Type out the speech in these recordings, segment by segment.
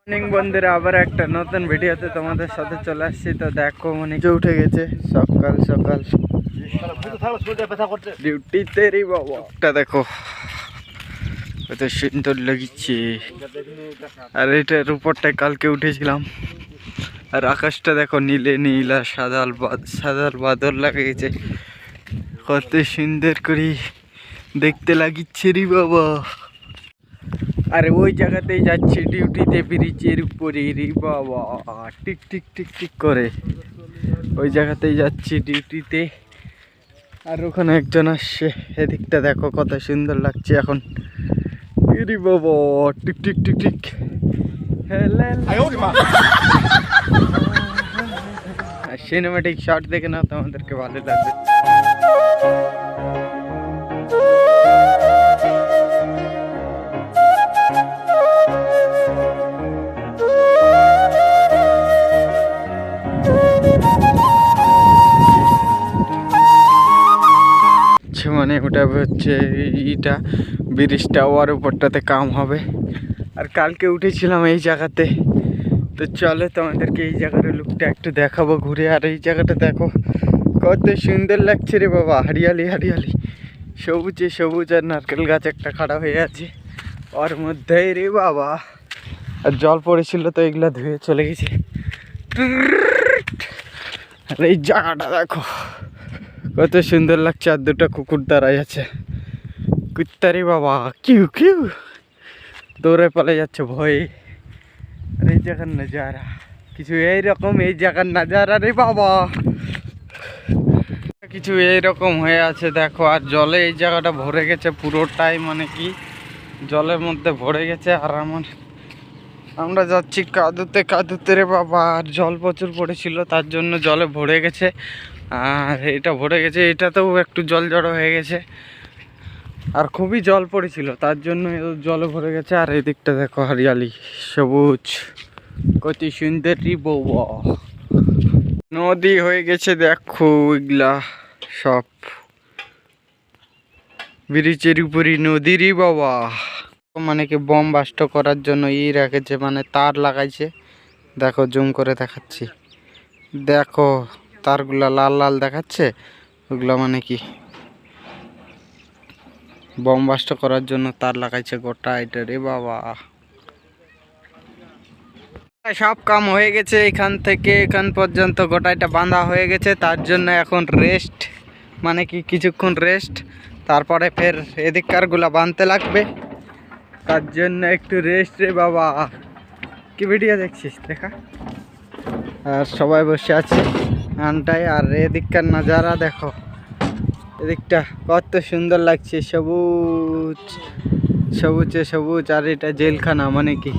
Morning বন্ধুরা, আবার একটা নতুন ভিডিওতে তোমাদের সাথে চলে আসছি। তো দেখো মনিকে উঠে গেছে সকাল সকাল ডিউটিতে রে বাবা। দেখো কত সুন্দর লাগছে। আর এটার উপরটায় কালকে উঠেছিলাম। আর আকাশটা দেখো নীলে নীল আর সাদাল বাদল লাগিয়েছে। কত সুন্দর করে দেখতে লাগিচ্ছে রে বাবা। আরে ওই জায়গাতেই যাচ্ছি ডিউটিতে, ব্রিজের উপরে রে বাবা, টিক টিক টিক টিক করে ওই জায়গাতেই যাচ্ছি ডিউটিতে। আর ওখানে একজন আসছে। এদিকটা দেখো কত সুন্দর লাগছে এখন রে বাবা, tick tick tick tick. Cinematic shot দেখে নাও, তোমাদেরকে ভালো লাগবে। মানে ওটা হচ্ছে ইটা ব্রিজটা, ওর উপরটাতে কাম হবে। আর কালকে উঠেছিলাম এই জায়গাতে। তো চলো তোমাদেরকে এই জায়গার লুকটা একটু দেখাবো ঘুরে। আর এই জায়গাটা দেখো কত সুন্দর লাগছে রে বাবা, হরিয়ালি হরিয়ালি, সবুজে সবুজ। আর নারকেল গাছ একটা খাড়া হয়ে আছে ওর মধ্যেই রে বাবা। আর জল পড়েছিল তো এগুলা ধুয়ে চলে গেছে। আর এই জায়গাটা দেখো কত সুন্দর লাগছে। আর দুটো কুকুর দাঁড়াই আছে, কুত্তারি বাবা, কিউ কিউ দৌড়ে পালে যাচ্ছে ভয়ে। আর এই জায়গার নাজারা কিছু এইরকম, এই জায়গার নাজারা রে বাবা কিছু এইরকম হয়ে আছে দেখো। আর জলে এই জায়গাটা ভরে গেছে পুরোটাই, মানে কি জলের মধ্যে ভরে গেছে। আর আমরা যাচ্ছি কাদুতে কাদুতে রে বাবা। আর জল প্রচুর পড়েছিল তার জন্য জলে ভরে গেছে। আর এটা ভরে গেছে, এটাতেও একটু জল জড়ো হয়ে গেছে। আর খুবই জল পড়েছিল তার জন্য জলে ভরে গেছে। আর এই দিকটা দেখো হরিয়ালি সবুজ, কত সুন্দর রে বাবা। নদী হয়ে গেছে দেখো, এগুলা সব ব্রিজের উপরই নদী রে বাবা। মানে কি বম বাস্ট করার জন্য রেখেছে, মানে তার লাগাইছে। দেখো জুম করে দেখাচ্ছি, দেখো তারগুলা লাল লাল দেখাচ্ছে। ওগুলো মানে কি বম বাস্ট করার জন্য তার লাগাইছে গোটা এটা রে বাবা। সব কাম হয়ে গেছে, এখান থেকে এখান পর্যন্ত গোটাইটা বাঁধা হয়ে গেছে। তার জন্য এখন রেস্ট, মানে কি কিছুক্ষণ রেস্ট, তারপরে ফের এদিককারগুলা বাঁধতে লাগবে। তার জন্য একটু রেস্ট রে বাবা। কি ভিডিও দেখছিস দেখা। আর সবাই বসে আছে আনটায়। আর এদিককার নাজারা দেখো, এদিকটা কত সুন্দর লাগছে, সবুজ সবুজে সবুজ। আর এটা জেলখানা, মানে কি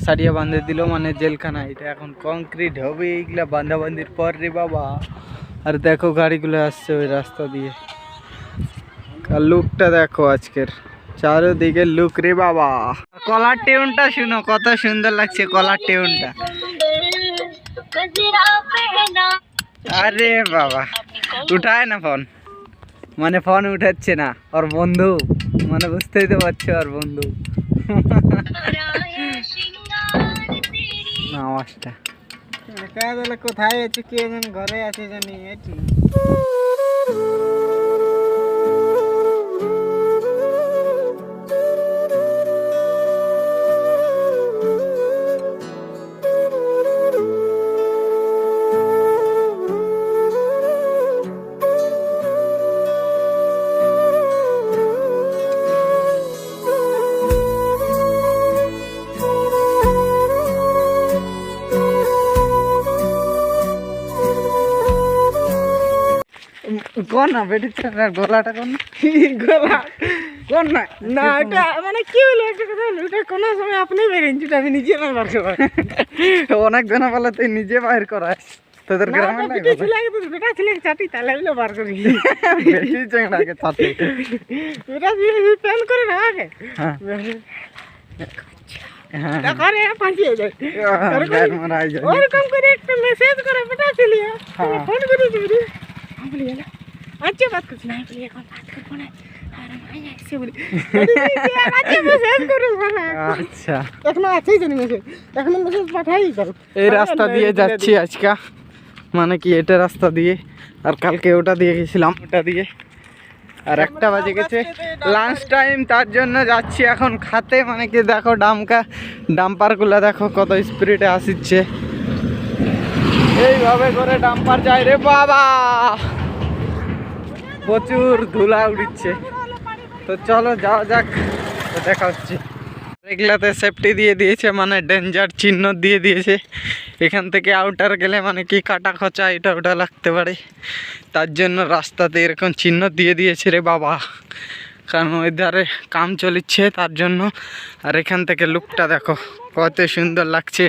সারিয়া বাঁধে দিল মানে জেলখানা। এটা এখন কংক্রিট হবে এইগুলা বাঁধাবান্ধির পর রে বাবা। আর দেখো গাড়িগুলো আসছে ওই রাস্তা দিয়ে। আর লুকটা দেখো আজকের চারোদিকে লুক রে বাবা। কলার টিউনটা শুনো, কত সুন্দর লাগছে কলার টিউনটা। আরে বাবা উঠায় না ফোন, মানে ফোন উঠাচ্ছে না ওর বন্ধু, মানে বুঝতেই তো পারছো ওর বন্ধু আওয়াজটা। কোথায় আছে কে জানি, ঘরে আছে জানি। এটি কোন না বেটির গলাটা কোন গলা কোন না না, এটা মানে কি হলো একটা কথা হলো, এটা কোনো সময় আপনি বেরিয়েছি, আমি নিজে না বার করা। অনেক জন বলে তুই নিজে বাইর করাস, তোদের গ্রামে লাগে বেটা ছিল চাটি তাহলে হইলো বার করি। বেশি চাংড়াকে চাটি বেটা প্যান করে না আগে। হ্যাঁ করে ফাঁসিয়ে যায়, ওরকম করে একটা মেসেজ করে বেটা চলিয়ে ফোন করে দিবি। আচ্ছা বাত করছি না, এখন বাত করবো না। আচ্ছা, এখনো আছেই জানি মেসেজ, এখনো মেসেজ পাঠাই করো। এই রাস্তা দিয়ে যাচ্ছি আজকে, মানে কি এটা রাস্তা দিয়ে, আর কালকে ওটা দিয়ে গেছিলাম, ওটা দিয়ে। আর 1টা বাজে গেছে, লাঞ্চ টাইম, তার জন্য যাচ্ছি এখন খাতে। মানে কি দেখো ডাম্পারগুলো দেখো কত স্পিডে আসছে, এইভাবে করে ডাম্পার যায় রে বাবা, প্রচুর ধুলা উড়ছে। তো চলো যাওয়া যাক, তো দেখা হচ্ছে। এগুলাতে সেফটি দিয়ে দিয়েছে, মানে ডেঞ্জার চিহ্ন দিয়ে দিয়েছে। এখান থেকে আউটার গেলে মানে কি কাটা খচা এটা ওটা লাগতে পারে, তার জন্য রাস্তাতে এরকম চিহ্ন দিয়ে দিয়েছে রে বাবা, কারণ ওই ধারে কাম চলিচ্ছে তার জন্য। আর এখান থেকে লুকটা দেখো কত সুন্দর লাগছে,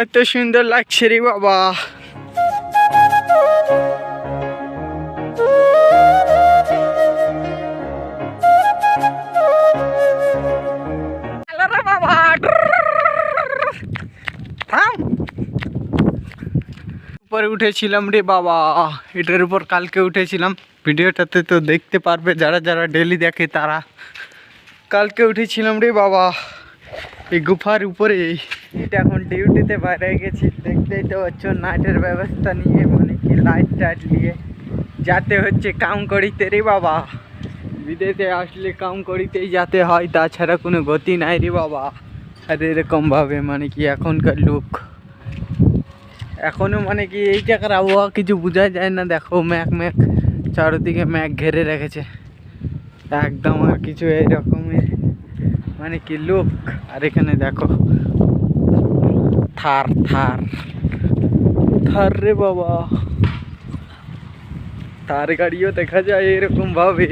এত সুন্দর লাগছে রে বাবা। উপরে উঠেছিলাম রে বাবা, এটার উপর কালকে উঠেছিলাম, ভিডিওটাতে তো দেখতে পারবে যারা যারা ডেলি দেখে তারা। কালকে উঠেছিলাম রে বাবা এই গুফার উপরে। এটা এখন ডিউটিতে বাইরে গেছি, দেখতেই তো হচ্ছে নাইটের ব্যবস্থা নিয়ে, মানে কি লাইট টাইট নিয়ে যাতে হচ্ছে কাম করিতে রে বাবা। বিদেশে আসলে কাম করিতেই যাতে হয়, তাছাড়া কোনো গতি নাই রে বাবা। আর এরকমভাবে মানে কি এখনকার লোক, এখনও মানে কি এই জায়গার আবহাওয়া কিছু বোঝা যায় না। দেখো ম্যাঘ চারদিকে ম্যাঘ ঘেরে রেখেছে একদম, আর কিছু এই রকমের মানে কি লোক। আর এখানে দেখো থার রে বাবা, থার গাড়িও দেখা যায় এরকম ভাবে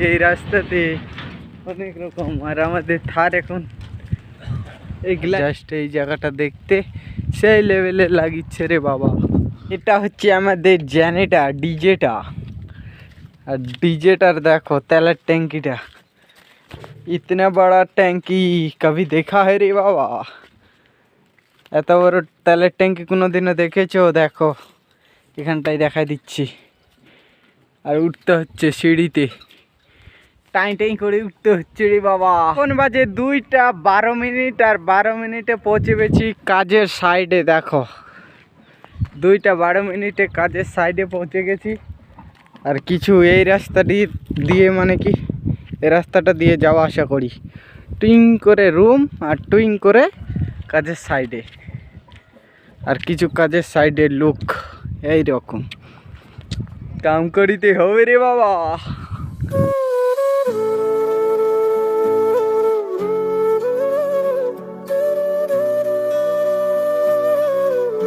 এই রাস্তাতে অনেক রকম। আর আমাদের থার এখন এইগুলা জাস্ট এই জায়গাটা দেখতে সেই লেভেলে লাগিচ্ছে রে বাবা। এটা হচ্ছে আমাদের জেনেটা ডিজেটা, আর ডিজেটার দেখো তেলের ট্যাঙ্কিটা, ইতনা বড় ট্যাঙ্কি কभी দেখা है রে বাবা। এত বড় তেলের ট্যাঙ্কি কোনোদিনও দেখেছো? দেখো এখানটায় দেখাই দিচ্ছি। আর উঠতে হচ্ছে সিঁড়িতে, টাই করে উঠতে হচ্ছে রে বাবা। কোন বাজে 2টা 12 মিনিট, আর 12 মিনিটে পৌঁছে গেছি কাজের সাইডে। দেখো 2টা 12 মিনিটে কাজের সাইডে পৌঁছে গেছি। আর কিছু এই রাস্তা দিয়ে মানে কি এই রাস্তাটা দিয়ে যাওয়া আসা করি, টুইং করে রুম আর টুইং করে কাজের সাইডে। আর কিছু কাজের সাইডের লোক এই রকম কাম করিতে হবে রে বাবা।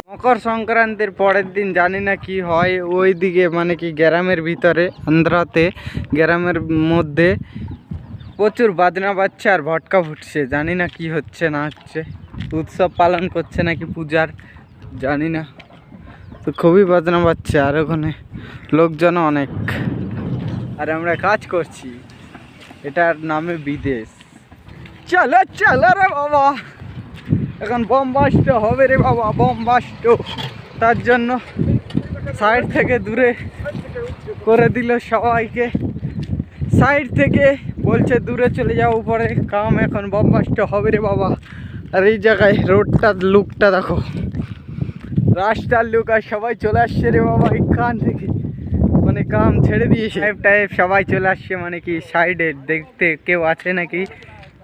মকর সংক্রান্তির পরের দিন জানি না কি হয় ওই দিকে, মানে কি গ্রামের ভিতরে আন্ধ্রাতে গ্রামের মধ্যে প্রচুর বাজনা বাজছে আর ভটকা ফুটছে। জানি না কি হচ্ছে না হচ্ছে, উৎসব পালন করছে নাকি পূজার, জানি না। তো খুবই বাজনা বাজছে আর ওখানে লোকজন অনেক, আর আমরা কাজ করছি, এটার নামে বিদেশ। চলো চলো রে বাবা, এখন বম বাস্ট হবে রে বাবা, বম বাস্ট। তার জন্য সাইড থেকে দূরে করে দিল সবাইকে, সাইড থেকে বলছে দূরে চলে যাও উপরে কাম, এখন বম বাস্ট হবে রে বাবা। আর এই জায়গায় রোডটার লুকটা দেখো, রাস্তার লুক, আর সবাই চলে আসছে রে বাবা এখান থেকে, মানে কাম ছেড়ে দিয়েছে টাইপ সবাই চলে আসছে, মানে কি সাইডে দেখতে কেউ আছে নাকি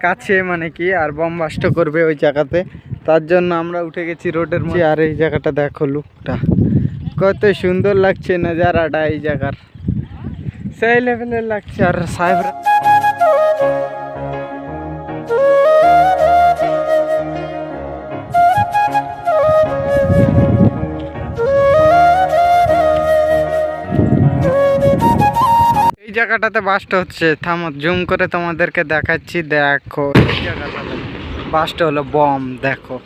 কাছে, মানে কি আর বম বাস্ট করবে ওই জায়গাতে। তার জন্য আমরা উঠে গেছি রোডের মধ্যে। আর এই জায়গাটা দেখো লুকটা কত সুন্দর লাগছে, নজারাটা এই জায়গার সেই লেভেলের লাগছে। আর সাহেবরা এই জায়গাটাতে বাস্ট হচ্ছে, থামো জুম করে তোমাদেরকে দেখাচ্ছি। দেখো এই জায়গাটাতে বাস্ট হলো বম, দেখো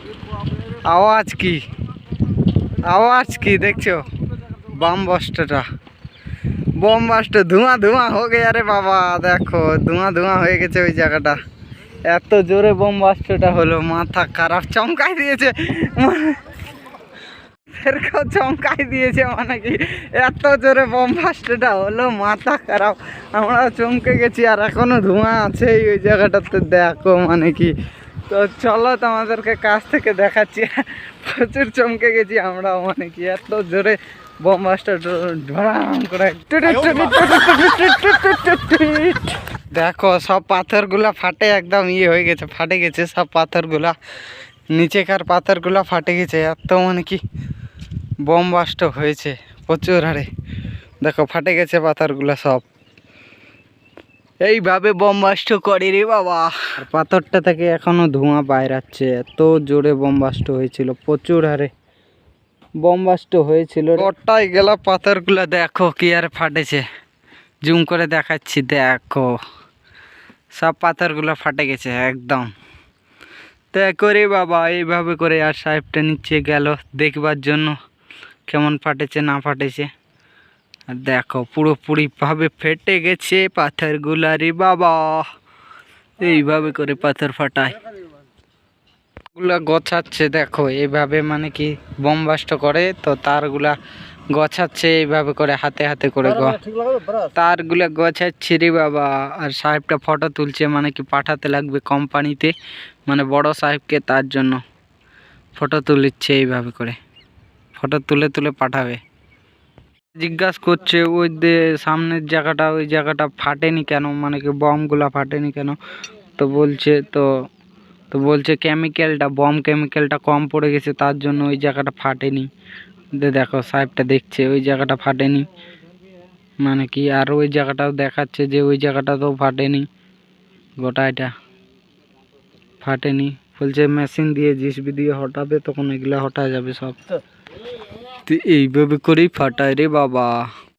আওয়াজ কি দেখছো, बम बास्टটা बम बास्ट धुआं धुआं हो गया रे बाबा। देखो धुआं धुआं हो গেছে ওই জায়গাটা, এত জোরে বম বাস্টটা হলো, মাথা খারাপ চমকাই দিয়েছে। আমাদেরকেও চমকাই দিয়েছে, মানে কি এত জোরে বোম ফাস্টটা হলো, মাথা খারাপ। আমরা চমকে গেছি, আর এখনো ধোঁয়া আছে ওই জায়গাটাতে, দেখো মানে কি। তো চলো তোমাদেরকে কাছ থেকে দেখাচ্ছি। প্রচুর চমকে গেছি আমরা, মানে কি এত জোরে বোম ফাস্টটা করে। দেখো সব পাথরগুলা ফাটে একদম হয়ে গেছে, ফাটে গেছে সব পাথরগুলা, নিচেকার পাথরগুলা ফাটে গেছে, এত মানে কি বোম বাস্ট হয়েছে প্রচুর হারে। দেখো ফাটে গেছে পাথরগুলা সব, এইভাবে বোম বাস্ট করে রে বাবা। আর পাথরটা থেকে এখনো ধোঁয়া বাইরাচ্ছে, এত জোরে বোম বাস্ট হয়েছিল, প্রচুর হারে বোম বাস্ট হয়েছিল। ওটাই গেল পাথরগুলা, দেখো কি আর ফাটেছে, জুম করে দেখাচ্ছি, দেখো সব পাথরগুলো ফাটে গেছে একদম। তো করে বাবা এইভাবে করে আর সাহেবটা নিচে গেল দেখবার জন্য কেমন ফাটেছে না ফাটেছে। আর দেখো পুরোপুরিভাবে ফেটে গেছে পাথরগুলা রে বাবা, এইভাবে করে পাথর ফাটায়। গুলা গছাচ্ছে দেখো এইভাবে, মানে কি বোম বাস্ট করে তো তারগুলা গছাচ্ছে এইভাবে করে, হাতে হাতে করে তারগুলা গছাচ্ছে রে বাবা। আর সাহেবটা ফটো তুলছে, মানে কি পাঠাতে লাগবে কোম্পানিতে, মানে বড় সাহেবকে, তার জন্য ফটো তুলিচ্ছে এইভাবে করে, ফটো তুলে তুলে পাঠাবে। জিজ্ঞাসা করছে ওই সামনের জায়গাটা, ওই জায়গাটা ফাটেনি কেন, মানে কি বমগুলা ফাটেনি কেন। তো বলছে তো বলছে কেমিক্যালটা, বম কেমিক্যালটা কম পড়ে গেছে, তার জন্য ওই জায়গাটা ফাটেনি। দেখো সাহেবটা দেখছে ওই জায়গাটা ফাটেনি, মানে কি। আর ওই জায়গাটাও দেখাচ্ছে যে ওই জায়গাটাতেও ফাটেনি, গোটা এটা ফাটেনি। বলছে মেশিন দিয়ে জিসিবি দিয়ে হটাবে, তখন এগুলা হটা যাবে সব। তো এইভাবে করেই ফাটায় রে বাবা।